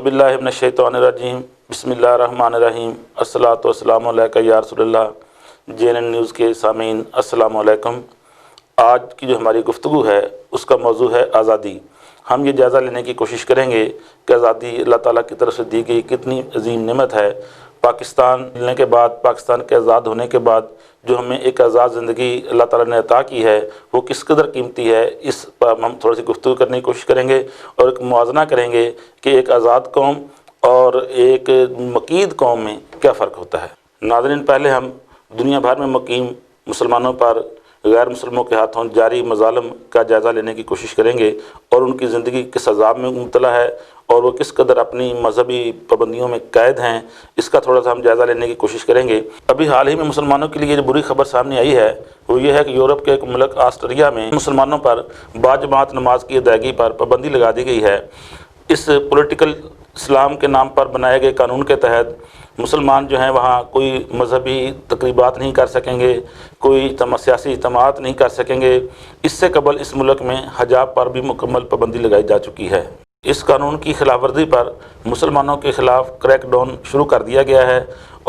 باللہ من الشیطان الرجیم، بسم اللہ الرحمن الرحیم، الصلاۃ والسلام علیک یا رسول اللہ۔ JNN نیوز کے سامعین السلام علیکم۔ آج کی جو ہماری گفتگو ہے اس کا موضوع ہے آزادی۔ ہم یہ جائزہ لینے کی کوشش کریں گے کہ آزادی اللہ تعالیٰ کی طرف سے دی گئی کتنی عظیم نعمت ہے۔ پاکستان ملنے کے بعد، پاکستان کے آزاد ہونے کے بعد جو ہمیں ایک آزاد زندگی اللہ تعالیٰ نے عطا کی ہے وہ کس قدر قیمتی ہے، اس پر ہم تھوڑی سی گفتگو کرنے کی کوشش کریں گے اور ایک موازنہ کریں گے کہ ایک آزاد قوم اور ایک مقید قوم میں کیا فرق ہوتا ہے۔ ناظرین، پہلے ہم دنیا بھر میں مقیم مسلمانوں پر غیر مسلموں کے ہاتھوں جاری مظالم کا جائزہ لینے کی کوشش کریں گے اور ان کی زندگی کس عذاب میں مبتلا ہے اور وہ کس قدر اپنی مذہبی پابندیوں میں قید ہیں، اس کا تھوڑا سا ہم جائزہ لینے کی کوشش کریں گے۔ ابھی حال ہی میں مسلمانوں کے لیے جو بری خبر سامنے آئی ہے وہ یہ ہے کہ یورپ کے ایک ملک آسٹریا میں مسلمانوں پر باجماعت نماز کی ادائیگی پر پابندی لگا دی گئی ہے۔ اس پولیٹیکل اسلام کے نام پر بنائے گئے قانون کے تحت مسلمان جو ہیں وہاں کوئی مذہبی تقریبات نہیں کر سکیں گے، کوئی سیاسی اجتماعات نہیں کر سکیں گے۔ اس سے قبل اس ملک میں حجاب پر بھی مکمل پابندی لگائی جا چکی ہے۔ اس قانون کی خلاف ورزی پر مسلمانوں کے خلاف کریک ڈاؤن شروع کر دیا گیا ہے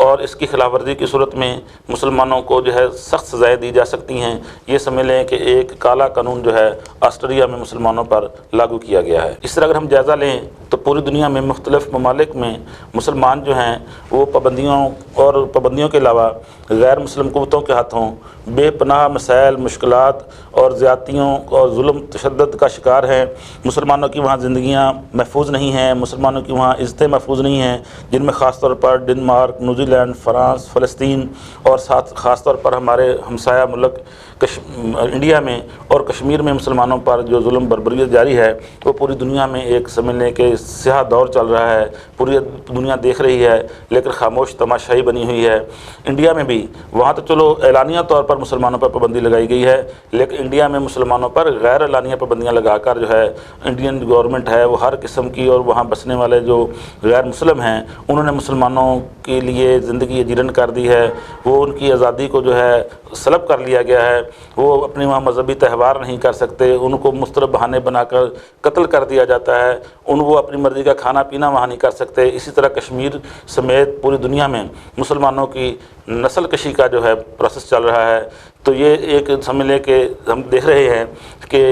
اور اس کی خلاف ورزی کی صورت میں مسلمانوں کو جو ہے سخت سزائیں دی جا سکتی ہیں۔ یہ سمجھ لیں کہ ایک کالا قانون جو ہے آسٹریا میں مسلمانوں پر لاگو کیا گیا ہے۔ اس طرح اگر ہم جائزہ لیں تو پوری دنیا میں مختلف ممالک میں مسلمان جو ہیں وہ پابندیوں کے علاوہ غیر مسلم قوتوں کے ہاتھوں بے پناہ مسائل، مشکلات اور زیادتیوں اور ظلم تشدد کا شکار ہیں۔ مسلمانوں کی وہاں زندگیاں محفوظ نہیں ہیں، مسلمانوں کی وہاں عزتیں محفوظ نہیں ہیں، جن میں خاص طور پر ڈنمارک، نیوزی لینڈ، فرانس، فلسطین اور ساتھ خاص طور پر ہمارے ہمسایہ ملک انڈیا میں اور کشمیر میں مسلمانوں پر جو ظلم بربریت جاری ہے وہ پوری دنیا میں ایک سمجھنے کے سیاہ دور چل رہا ہے۔ پوری دنیا دیکھ رہی ہے لیکن خاموش تماشائی بنی ہوئی ہے۔ انڈیا میں بھی وہاں تو چلو اعلانیہ طور پر مسلمانوں پر پابندی لگائی گئی ہے، لیکن انڈیا میں مسلمانوں پر غیر اعلانیہ پابندیاں لگا کر جو ہے انڈین گورنمنٹ ہے وہ ہر قسم کی، اور وہاں بسنے والے جو غیر مسلم ہیں انہوں نے مسلمانوں کے لیے زندگی جیرن کر دی ہے۔ وہ ان کی آزادی کو جو ہے سلب کر لیا گیا ہے۔ وہ اپنے وہاں مذہبی تہوار نہیں کر سکتے، ان کو مختلف بہانے بنا کر قتل کر دیا جاتا ہے، وہ اپنی مرضی کا کھانا پینا وہاں نہیں کر سکتے۔ اسی طرح کشمیر سمیت پوری دنیا میں مسلمانوں کی نسل کشی کا جو ہے پروسیس چل رہا ہے۔ تو یہ ایک سمجھ لیں کہ ہم دیکھ رہے ہیں کہ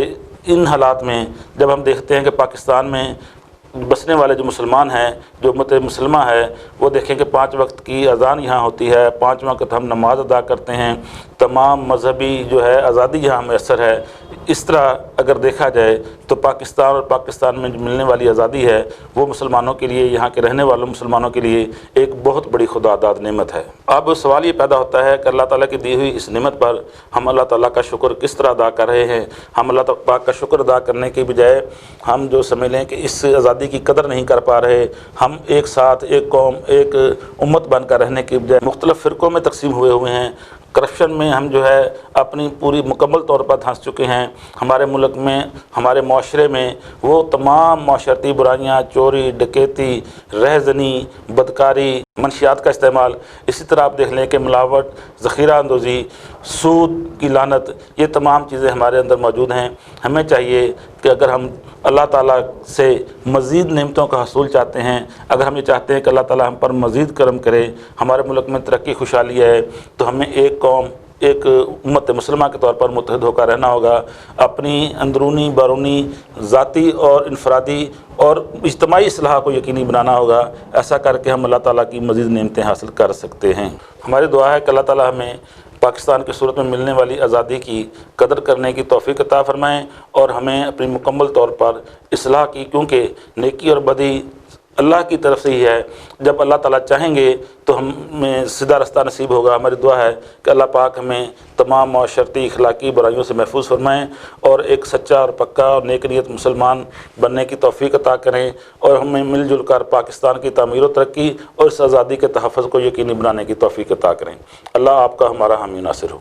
ان حالات میں جب ہم دیکھتے ہیں کہ پاکستان میں بسنے والے جو مسلمان ہیں، جو امت مسلمہ ہے، وہ دیکھیں کہ 5 وقت کی اذان یہاں ہوتی ہے، 5 وقت ہم نماز ادا کرتے ہیں، تمام مذہبی جو ہے آزادی یہاں میسر ہے۔ اس طرح اگر دیکھا جائے تو پاکستان اور پاکستان میں جو ملنے والی آزادی ہے وہ مسلمانوں کے لیے، یہاں کے رہنے والوں مسلمانوں کے لیے ایک بہت بڑی خدا داد نعمت ہے۔ اب سوال یہ پیدا ہوتا ہے کہ اللہ تعالیٰ کی دی ہوئی اس نعمت پر ہم اللہ تعالیٰ کا شکر کس طرح ادا کر رہے ہیں؟ ہم اللہ پاک کا شکر ادا کرنے کے بجائے ہم جو سمجھ لیں کہ اس آزادی کی قدر نہیں کر پا رہے، ہم ایک ساتھ ایک قوم ایک امت بن کر رہنے کے بجائے مختلف فرقوں میں تقسیم ہوئے ہیں۔ کرپشن میں ہم جو ہے اپنی پوری مکمل طور پر دھنس چکے ہیں۔ ہمارے ملک میں، ہمارے معاشرے میں وہ تمام معاشرتی برائیاں، چوری، ڈکیتی، رہزنی، بدکاری، منشیات کا استعمال، اسی طرح آپ دیکھ لیں کہ ملاوٹ، ذخیرہ اندوزی، سود کی لعنت، یہ تمام چیزیں ہمارے اندر موجود ہیں۔ ہمیں چاہیے کہ اگر ہم اللہ تعالیٰ سے مزید نعمتوں کا حصول چاہتے ہیں، اگر ہم یہ چاہتے ہیں کہ اللہ تعالیٰ ہم پر مزید کرم کرے، ہمارے ملک میں ترقی خوشحالی ہے، تو ہمیں ایک قوم، ایک امت مسلمہ کے طور پر متحد ہو کر رہنا ہوگا۔ اپنی اندرونی، بیرونی، ذاتی اور انفرادی اور اجتماعی اصلاح کو یقینی بنانا ہوگا۔ ایسا کر کے ہم اللہ تعالیٰ کی مزید نعمتیں حاصل کر سکتے ہیں۔ ہماری دعا ہے کہ اللہ تعالیٰ ہمیں پاکستان کی صورت میں ملنے والی آزادی کی قدر کرنے کی توفیق عطا فرمائیں اور ہمیں اپنی مکمل طور پر اصلاح کی، کیونکہ نیکی اور بدی اللہ کی طرف سے ہی ہے۔ جب اللہ تعالیٰ چاہیں گے تو ہمیں سیدھا رستہ نصیب ہوگا۔ ہماری دعا ہے کہ اللہ پاک ہمیں تمام معاشرتی اخلاقی برائیوں سے محفوظ فرمائیں اور ایک سچا اور پکا اور نیک نیت مسلمان بننے کی توفیق عطا کریں، اور ہمیں مل جل کر پاکستان کی تعمیر و ترقی اور اس آزادی کے تحفظ کو یقینی بنانے کی توفیق عطا کریں۔ اللہ آپ کا ہمارا حامی ناصر ہو۔